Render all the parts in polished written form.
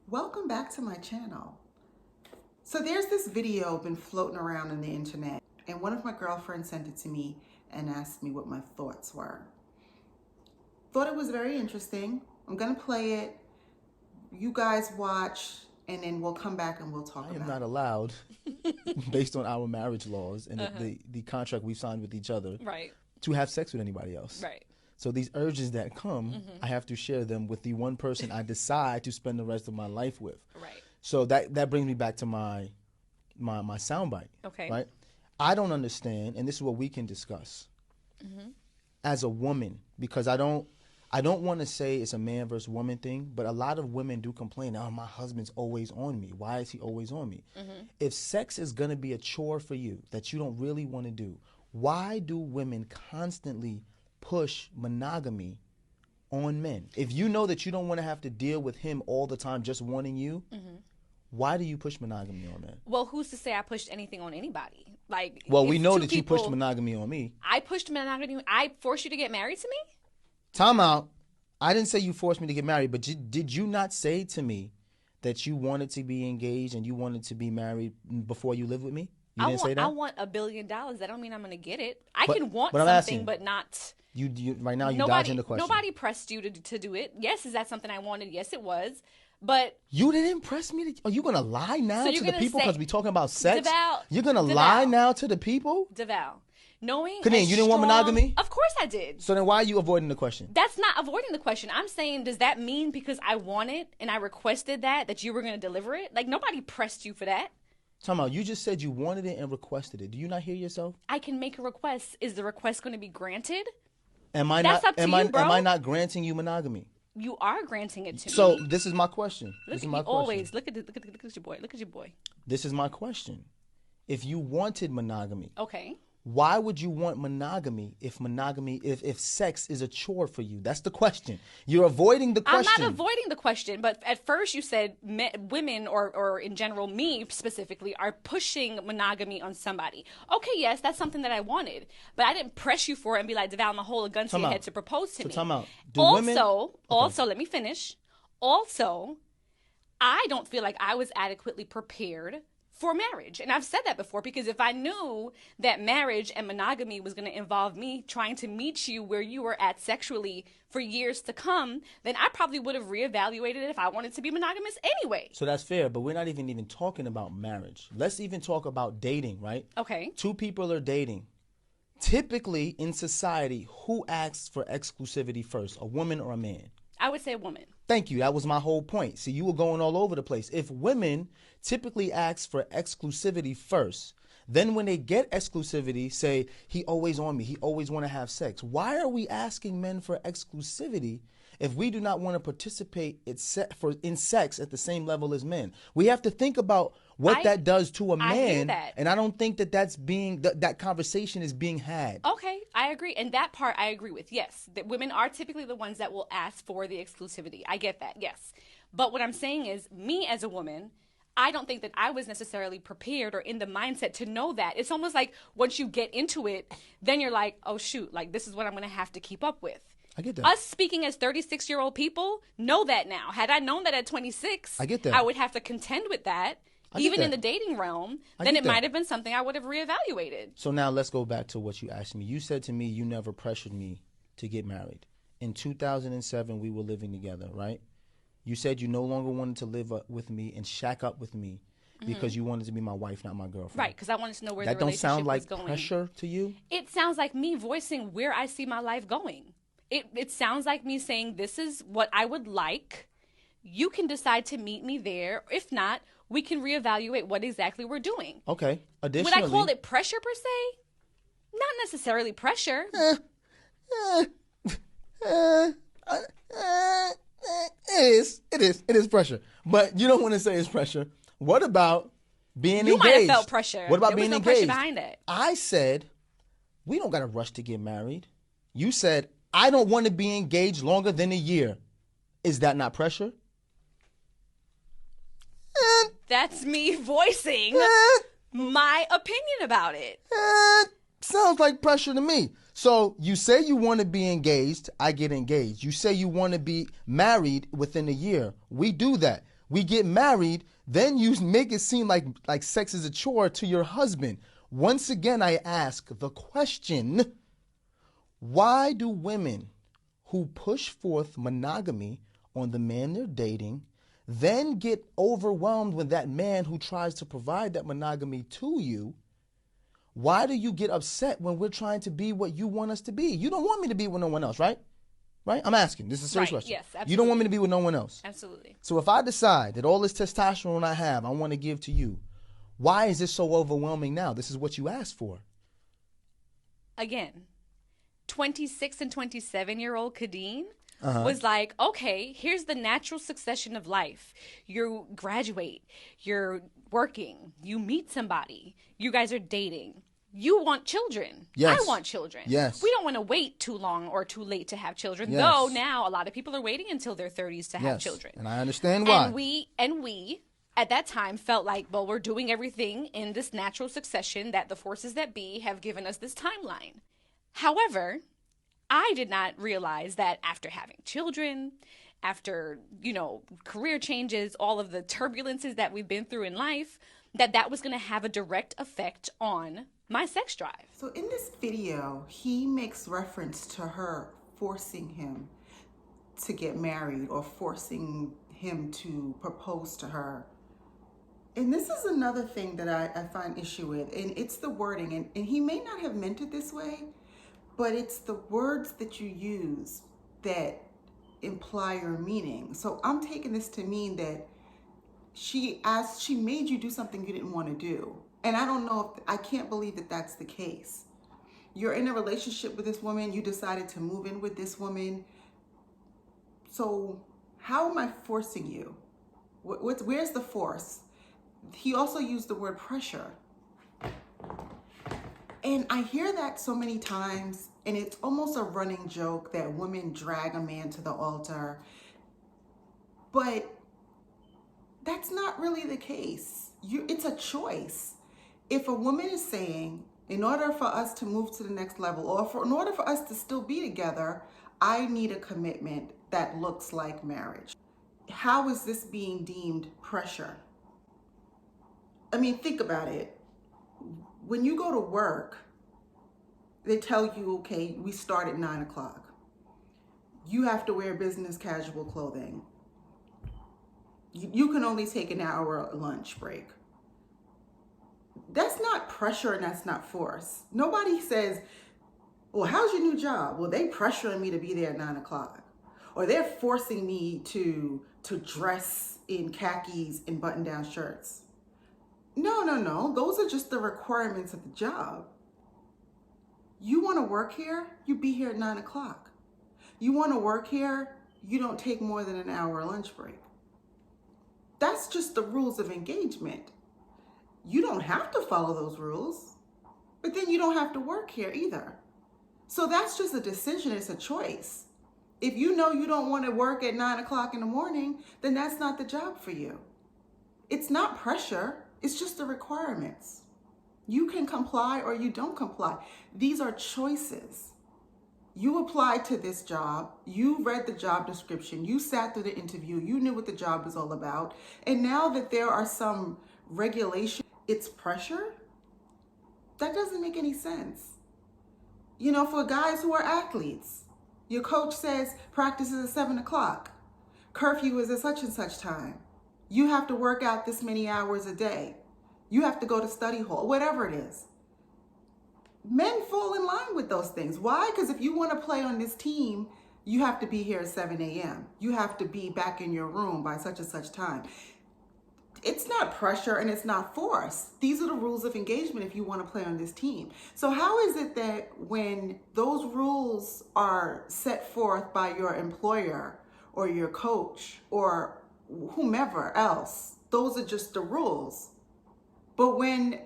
Welcome back to my channel. So there's this video been floating around on the internet, and one of my girlfriends sent it to me and asked me what my thoughts were. Thought it was very interesting. I'm gonna play it. You guys watch, and then we'll come back and we'll talk I am about not it. allowed, based on our marriage laws and the contract we've signed with each other, Right. to have sex with anybody else. Right. So these urges that come, I have to share them with the one person I decide to spend the rest of my life with. Right. So that brings me back to my soundbite. Okay. Right. I don't understand, and this is what we can discuss as a woman, because I don't want to say it's a man versus woman thing, but a lot of women do complain, oh, my husband's always on me. Why is he always on me? If sex is going to be a chore for you that you don't really want to do, why do women constantly push monogamy on men? If you know that you don't want to have to deal with him all the time just wanting you, why do you push monogamy on men? Well, who's to say I pushed anything on anybody? Like, Well, we if know two that you pushed people- monogamy on me. I pushed monogamy. I forced you to get married to me? Time out. I didn't say you forced me to get married, but did you not say to me that you wanted to be engaged and you wanted to be married before you lived with me? You didn't say that? I want $1 billion. That don't mean I'm going to get it. I But- can want but I'm something, asking, but not. You right now you Nobody, dodging the question. nobody pressed you to do it. Yes, is that something I wanted? Yes, it was. But You didn't press me. Are you gonna lie now So to you're the gonna people say- because we talking about sex? DeVal, You're gonna DeVal. lie now to the people? DeVal, knowing Kadeen, as you didn't want strong- monogamy? Of course I did. So then why are you avoiding the question? That's not avoiding the question. I'm saying, does that mean because I want it and I requested that you were going to deliver it? Like, nobody pressed you for that. Time out. You just said you wanted it and requested it. Do you not hear yourself? I can make a request. Is the request going to be granted? Am I That's not? up to am you, I? bro. Am I not granting you monogamy? You are granting it to So me. this is my question. Look This is at my you question. always. Look at your boy. Look at your boy. This is my question. If you wanted monogamy, Okay. why would you want monogamy if sex is a chore for you? That's the question. You're avoiding the question. I'm not avoiding the question, but at first you said women, or in general me specifically, are pushing monogamy on somebody. Okay, yes, that's something that I wanted, but I didn't press you for it and be like, DeVal, I'm gonna hold a gun to Time your out. head to propose to So me. time out. Do Also, women- Okay. also, let me finish. Also, I don't feel like I was adequately prepared for marriage. And I've said that before, because if I knew that marriage and monogamy was going to involve me trying to meet you where you were at sexually for years to come, then I probably would have reevaluated it if I wanted to be monogamous anyway. So that's fair, but we're not even talking about marriage. Let's even talk about dating, right? Okay. Two people are dating. Typically in society, who asks for exclusivity first, a woman or a man? I would say a woman. Thank you. That was my whole point. See, you were going all over the place. If women typically ask for exclusivity first, then when they get exclusivity, say, he always on me, he always want to have sex. Why are we asking men for exclusivity if we do not want to participate in sex at the same level as men? We have to think about what that does to a I hear man, that. and I don't think that conversation is being had. Okay, I agree. And that part I agree with. Yes, that women are typically the ones that will ask for the exclusivity. I get that, yes. But what I'm saying is, me as a woman, I don't think that I was necessarily prepared or in the mindset to know that. It's almost like once you get into it, then you're like, oh, shoot, like this is what I'm going to have to keep up with. I get that. Us speaking as 36-year-old people know that now. Had I known that at 26, I get that. I would have to contend with that. I get Even in that. the dating realm, I then get it that. might have been something I would have reevaluated. So now let's go back to what you asked me. You said to me you never pressured me to get married. In 2007, we were living together, right? You said you no longer wanted to live with me and shack up with me because you wanted to be my wife, not my girlfriend. Right, because I wanted to know where That the don't relationship sound like was going. pressure to you? It sounds like me voicing where I see my life going. It sounds like me saying, this is what I would like. You can decide to meet me there. If not, we can reevaluate what exactly we're doing. Okay. Would Additionally, I call it pressure per se? Not necessarily pressure. It is pressure. But you don't want to say it's pressure. What about being You engaged? might have felt pressure. What about There was being no engaged? pressure behind that. I said, we don't got to rush to get married. You said, I don't want to be engaged longer than a year. Is that not pressure? That's me voicing my opinion about it. Sounds like pressure to me. So you say you want to be engaged, I get engaged. You say you want to be married within a year. We do that. We get married, then you make it seem like sex is a chore to your husband. Once again, I ask the question, why do women who push forth monogamy on the man they're dating then get overwhelmed with that man who tries to provide that monogamy to you? Why do you get upset when we're trying to be what you want us to be? You don't want me to be with no one else, right? Right? I'm asking. This is a serious question. Yes, absolutely. You don't want me to be with no one else. Absolutely. So if I decide that all this testosterone I have, I want to give to you, why is this so overwhelming now? This is what you asked for. Again, 26 and 27-year-old Kadeen was like, okay, here's the natural succession of life. You graduate, you're working, you meet somebody, you guys are dating. You want children. Yes. I want children. Yes. We don't want to wait too long or too late to have children. Yes. Though now a lot of people are waiting until their 30s to have Yes. children. And I understand why. And we at that time felt like, well, we're doing everything in this natural succession that the forces that be have given us this timeline. However, I did not realize that after having children, after, career changes, all of the turbulences that we've been through in life, that was going to have a direct effect on my sex drive. So in this video, he makes reference to her forcing him to get married or forcing him to propose to her. And this is another thing that I find issue with, and it's the wording. And he may not have meant it this way, but it's the words that you use that imply your meaning. So I'm taking this to mean that she made you do something you didn't want to do. And I can't believe that that's the case. You're in a relationship with this woman, you decided to move in with this woman. So how am I forcing you? Where's the force? He also used the word pressure. And I hear that so many times, and it's almost a running joke that women drag a man to the altar. But that's not really the case. It's a choice. If a woman is saying, in order for us to move to the next level, or in order for us to still be together, I need a commitment that looks like marriage. How is this being deemed pressure? I mean, think about it. When you go to work, they tell you, okay, we start at 9 o'clock. You have to wear business casual clothing. You can only take an hour lunch break. That's not pressure and that's not force. Nobody says, well, how's your new job? Well, they pressuring me to be there at 9 o'clock. Or they're forcing me to dress in khakis and button-down shirts. No. Those are just the requirements of the job. You want to work here? You be here at 9 o'clock. You want to work here? You don't take more than an hour lunch break. That's just the rules of engagement. You don't have to follow those rules, but then you don't have to work here either. So that's just a decision. It's a choice. If you know you don't want to work at 9 o'clock in the morning, then that's not the job for you. It's not pressure. It's just the requirements. You can comply or you don't comply. These are choices. You applied to this job. You read the job description. You sat through the interview. You knew what the job was all about. And now that there are some regulations, it's pressure? That doesn't make any sense. For guys who are athletes, your coach says practice is at 7 o'clock. Curfew is at such and such time. You have to work out this many hours a day. You have to go to study hall, whatever it is. Men fall in line with those things. Why? Because if you want to play on this team, you have to be here at 7 a.m. You have to be back in your room by such and such time. It's not pressure and it's not force. These are the rules of engagement if you want to play on this team. So how is it that when those rules are set forth by your employer or your coach or whomever else, those are just the rules? But when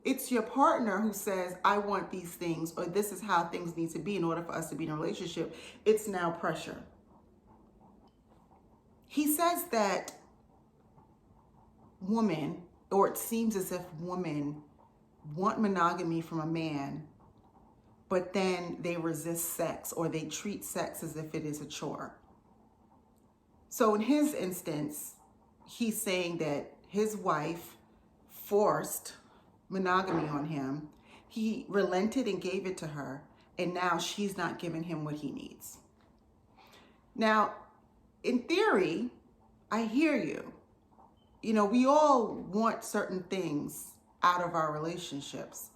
it's your partner who says, I want these things, or this is how things need to be in order for us to be in a relationship, it's now pressure. He says that women, or it seems as if women want monogamy from a man, but then they resist sex or they treat sex as if it is a chore. So in his instance, he's saying that his wife forced monogamy on him. He relented and gave it to her, and now she's not giving him what he needs. Now, in theory, I hear you. You know, we all want certain things out of our relationships.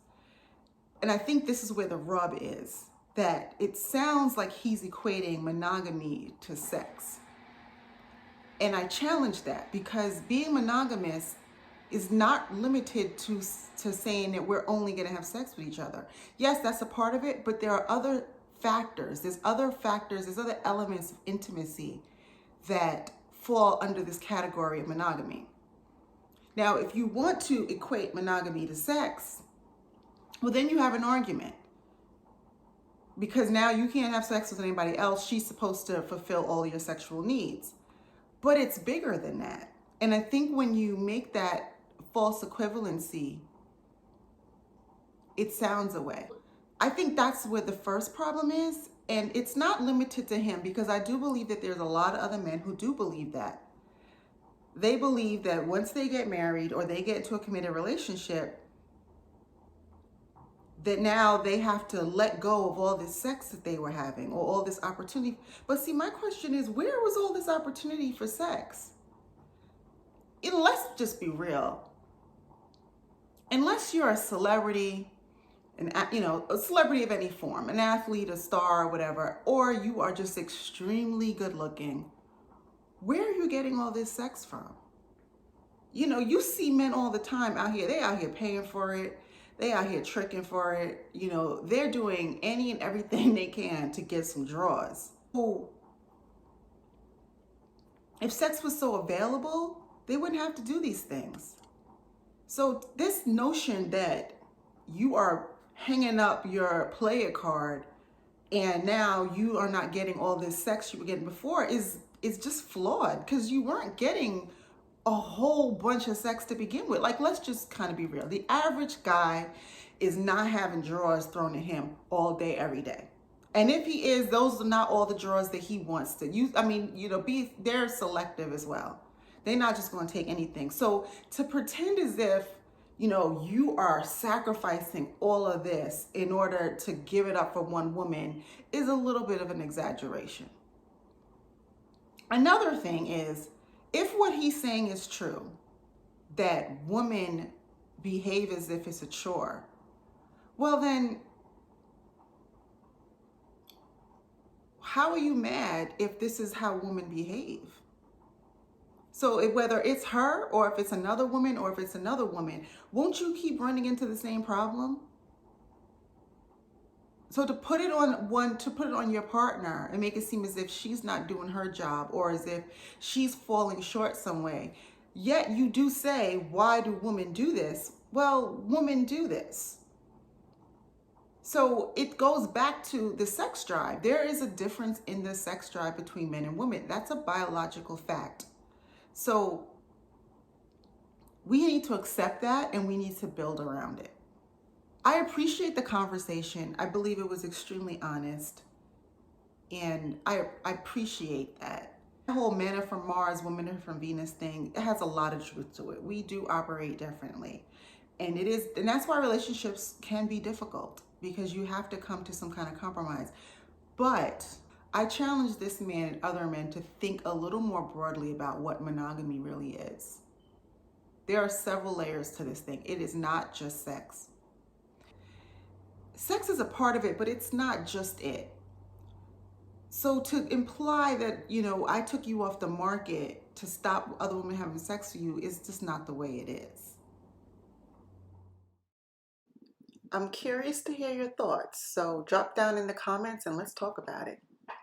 And I think this is where the rub is, that it sounds like he's equating monogamy to sex. And I challenge that, because being monogamous is not limited to saying that we're only going to have sex with each other. Yes, that's a part of it, but there are other factors. There's other elements of intimacy that fall under this category of monogamy. Now, if you want to equate monogamy to sex, well, then you have an argument. Because now you can't have sex with anybody else. She's supposed to fulfill all your sexual needs. But it's bigger than that. And I think when you make that false equivalency, it sounds away. I think that's where the first problem is. And it's not limited to him, because I do believe that there's a lot of other men who do believe that. They believe that once they get married or they get into a committed relationship, that now they have to let go of all this sex that they were having or all this opportunity. But see, my question is, where was all this opportunity for sex? Let's just be real. Unless you're a celebrity, a celebrity of any form, an athlete, a star, or whatever, or you are just extremely good looking, where are you getting all this sex from? You see men all the time out here. They out here paying for it. They out here tricking for it. They're doing any and everything they can to get some draws. If sex was so available, they wouldn't have to do these things. So this notion that you are hanging up your player card and now you are not getting all this sex you were getting before is just flawed, because you weren't getting a whole bunch of sex to begin with. Like, let's just kind of be real. The average guy is not having drawers thrown at him all day, every day. And if he is, those are not all the drawers that he wants to use. They're selective as well. They're not just going to take anything. So to pretend as if, you are sacrificing all of this in order to give it up for one woman is a little bit of an exaggeration. Another thing is, if what he's saying is true, that women behave as if it's a chore, well then, how are you mad if this is how women behave? So whether it's her or if it's another woman or if it's another woman, won't you keep running into the same problem? So to put it on your partner and make it seem as if she's not doing her job or as if she's falling short some way, yet you do say, why do women do this? Well, women do this. So it goes back to the sex drive. There is a difference in the sex drive between men and women. That's a biological fact. So we need to accept that and we need to build around it. I appreciate the conversation. I believe it was extremely honest. And I appreciate that. The whole men are from Mars, women are from Venus thing, it has a lot of truth to it. We do operate differently. And that's why relationships can be difficult, because you have to come to some kind of compromise. But I challenge this man and other men to think a little more broadly about what monogamy really is. There are several layers to this thing. It is not just sex. Sex is a part of it, but it's not just it. So to imply that, I took you off the market to stop other women having sex with you is just not the way it is. I'm curious to hear your thoughts, so drop down in the comments and let's talk about it.